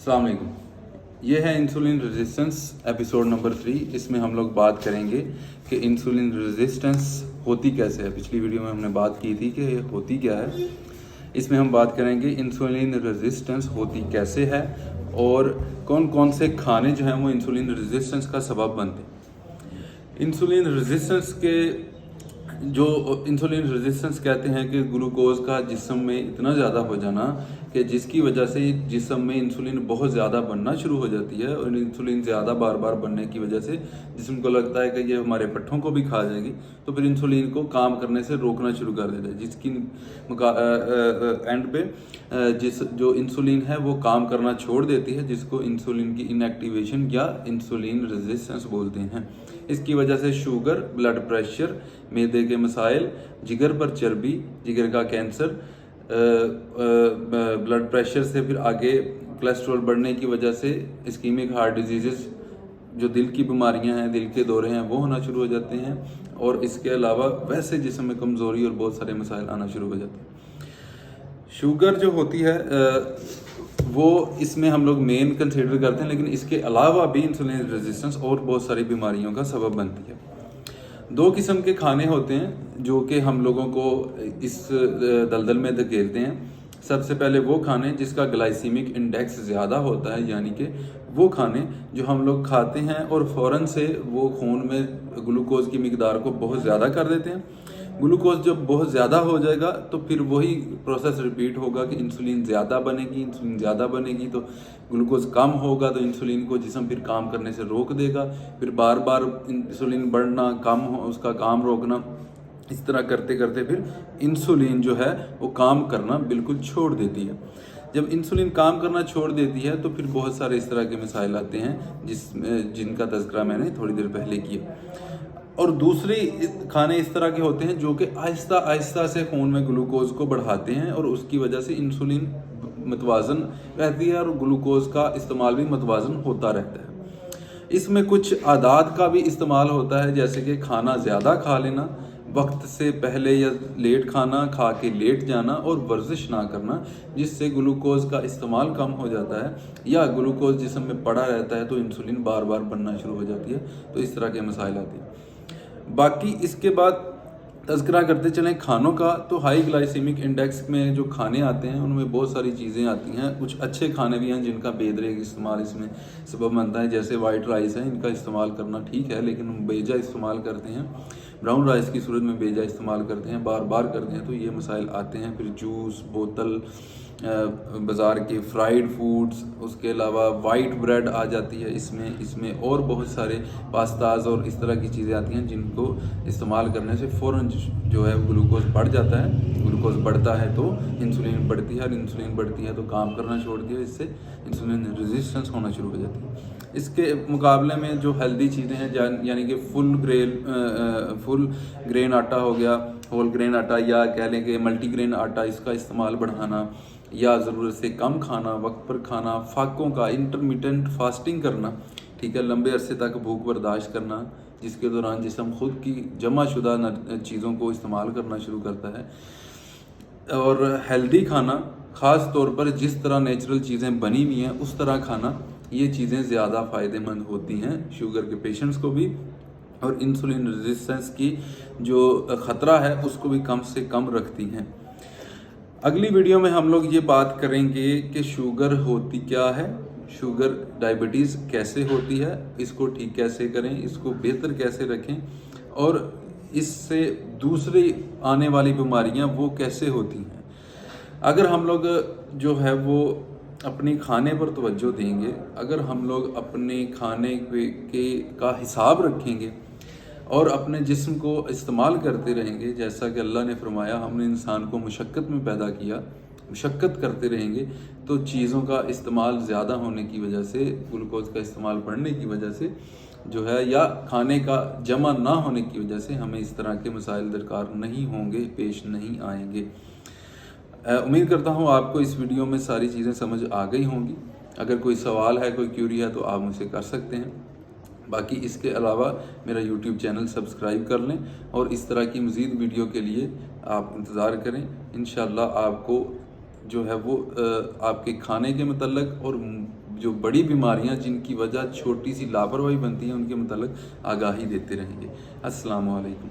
अस्सलाम वालेकुम। ये है इंसुलिन रेजिस्टेंस एपिसोड नंबर 3। इसमें हम लोग बात करेंगे कि इंसुलिन रेजिस्टेंस होती कैसे है। पिछली वीडियो में हमने बात की थी कि ये होती क्या है। इसमें हम बात करेंगे इंसुलिन रेजिस्टेंस होती कैसे है और कौन कौन से खाने जो हैं वो इंसुलिन रेजिस्टेंस का सबब बनते हैं। इंसुलिन रेजिस्टेंस कहते हैं कि ग्लूकोज का जिस्म में इतना ज़्यादा हो जाना कि जिसकी वजह से जिस्म में इंसुलिन बहुत ज़्यादा बनना शुरू हो जाती है, और इंसुलिन ज़्यादा बार बार बनने की वजह से जिस्म को लगता है कि ये हमारे पट्ठों को भी खा जाएगी, तो फिर इंसुलिन को काम करने से रोकना शुरू कर देता है, जिसकी एंड पे जो इंसुलिन है वो काम करना छोड़ देती है, जिसको इंसुलिन की इनएक्टिवेशन या इंसुलिन रेजिस्टेंस बोलते हैं। इसकी वजह से शुगर, ब्लड प्रेशर, मैदे के मसाइल, जिगर पर चर्बी, जिगर का कैंसर, ब्लड प्रेशर से फिर आगे कोलेस्ट्रॉल बढ़ने की वजह से इस्कीमिक हार्ट डिजीजेस, जो दिल की बीमारियां हैं, दिल के दौरे हैं, वो होना शुरू हो जाते हैं। और इसके अलावा वैसे जिस्म में कमज़ोरी और बहुत सारे मसाइल आना शुरू हो जाते हैं। शुगर जो होती है वो इसमें हम लोग मेन कंसीडर करते हैं, लेकिन इसके अलावा भी इंसुलिन रेजिस्टेंस और बहुत सारी बीमारियों का सबब बनती है। दो किस्म के खाने होते हैं जो कि हम लोगों को इस दलदल में धकेलते हैं। सबसे पहले वो खाने जिसका ग्लाइसीमिक इंडेक्स ज़्यादा होता है, यानी कि वो खाने जो हम लोग खाते हैं और फ़ौरन से वो खून में ग्लूकोज की मिकदार को बहुत ज़्यादा कर देते हैं। ग्लूकोज जब बहुत ज़्यादा हो जाएगा तो फिर वही प्रोसेस रिपीट होगा कि इंसुलिन ज़्यादा बनेगी तो ग्लूकोज कम होगा, तो इंसुलिन को जिस्म फिर काम करने से रोक देगा। फिर बार बार इंसुलिन बढ़ना, कम हो, उसका काम रोकना, इस तरह करते करते फिर इंसुलिन जो है वो काम करना बिल्कुल छोड़ देती है। जब इंसुलिन काम करना छोड़ देती है तो फिर बहुत सारे इस तरह के मसाइल आते हैं जिनका तज़किरा मैंने थोड़ी देर पहले किया। और दूसरे खाने इस तरह के होते हैं जो कि आहिस्ता आहिस्ता से खून में ग्लूकोज को बढ़ाते हैं, और उसकी वजह से इंसुलिन मतवाज़न रहती है और ग्लूकोज का इस्तेमाल भी मतवाज़न होता रहता है। इसमें कुछ आदात का भी इस्तेमाल होता है, जैसे कि खाना ज़्यादा खा लेना, वक्त से पहले या लेट खाना, खा के लेट जाना, और वर्जिश ना करना, जिससे ग्लूकोज का इस्तेमाल कम हो जाता है, या ग्लूकोज जिस्म में पड़ा रहता है तो इंसुलिन बार बार बनना शुरू हो जाती है। तो इस तरह के मसाइल आते हैं। बाकी इसके बाद तज़किरा करते चलें खानों का, तो हाई ग्लाइसेमिक इंडेक्स में जो खाने आते हैं उनमें बहुत सारी चीज़ें आती हैं। कुछ अच्छे खाने भी हैं जिनका बेदरेग इस्तेमाल इसमें सबब बनता है, जैसे वाइट राइस है, इनका इस्तेमाल करना ठीक है, लेकिन हम बेजा इस्तेमाल करते हैं, ब्राउन राइस की सूरत में बेजा इस्तेमाल करते हैं, बार बार करते हैं, तो ये मसाइल आते हैं। फिर जूस, बोतल, बाज़ार के फ्राइड फूड्स, उसके अलावा वाइट ब्रेड आ जाती है इसमें और बहुत सारे पास्ताज और इस तरह की चीज़ें आती हैं जिनको इस्तेमाल करने से फ़ौरन जो है ग्लूकोज बढ़ जाता है। ग्लूकोज बढ़ता है तो इंसुलिन बढ़ती है, और इंसुलिन बढ़ती है तो काम करना छोड़ती है, इससे इंसुलिन रेजिस्टेंस होना शुरू हो जाती है। इसके मुकाबले में जो हेल्दी चीज़ें हैं, यानी कि फुल ग्रेन आटा हो गया, होल ग्रेन आटा, या कह लें कि मल्टी ग्रेन आटा, इसका इस्तेमाल बढ़ाना, या ज़रूरत से कम खाना, वक्त पर खाना, फाकों का इंटरमिटेंट फास्टिंग करना, ठीक है, लंबे अरसे तक भूख बर्दाश्त करना, जिसके दौरान जिस्म खुद की जमा शुदा चीज़ों को इस्तेमाल करना शुरू करता है, और हेल्दी खाना, ख़ास तौर पर जिस तरह नेचुरल चीज़ें बनी हुई हैं उस तरह खाना, ये चीज़ें ज़्यादा फ़ायदेमंद होती हैं शुगर के पेशेंट्स को भी, और इंसुलिन रेजिस्टेंस की जो ख़तरा है उसको भी कम से कम रखती हैं। अगली वीडियो में हम लोग ये बात करेंगे कि शुगर होती क्या है, शुगर डायबिटीज़ कैसे होती है, इसको ठीक कैसे करें, इसको बेहतर कैसे रखें, और इससे दूसरी आने वाली बीमारियां वो कैसे होती हैं। अगर हम लोग जो है वो अपने खाने पर तवज्जो देंगे, अगर हम लोग अपने खाने का हिसाब रखेंगे और अपने जिस्म को इस्तेमाल करते रहेंगे, जैसा कि अल्लाह ने फरमाया हमने इंसान को मुशक्क़त में पैदा किया, मुशक्क़त करते रहेंगे, तो चीज़ों का इस्तेमाल ज़्यादा होने की वजह से, ग्लूकोज का इस्तेमाल बढ़ने की वजह से जो है, या खाने का जमा ना होने की वजह से हमें इस तरह के मसाइल दरकार नहीं होंगे, पेश नहीं आएंगे। उम्मीद करता हूँ आपको इस वीडियो में सारी चीज़ें समझ आ गई होंगी। अगर कोई सवाल है, कोई क्यूरी है तो आप मुझसे कर सकते हैं। बाकी इसके अलावा मेरा YouTube चैनल सब्सक्राइब कर लें, और इस तरह की मज़ीद वीडियो के लिए आप इंतज़ार करें। इंशाअल्लाह आपको जो है वो आपके खाने के मतलब और جو بڑی بیماریاں جن کی وجہ چھوٹی سی لاپرواہی بنتی ہے ان کے متعلق آگاہی دیتے رہیں گے۔ السلام علیکم۔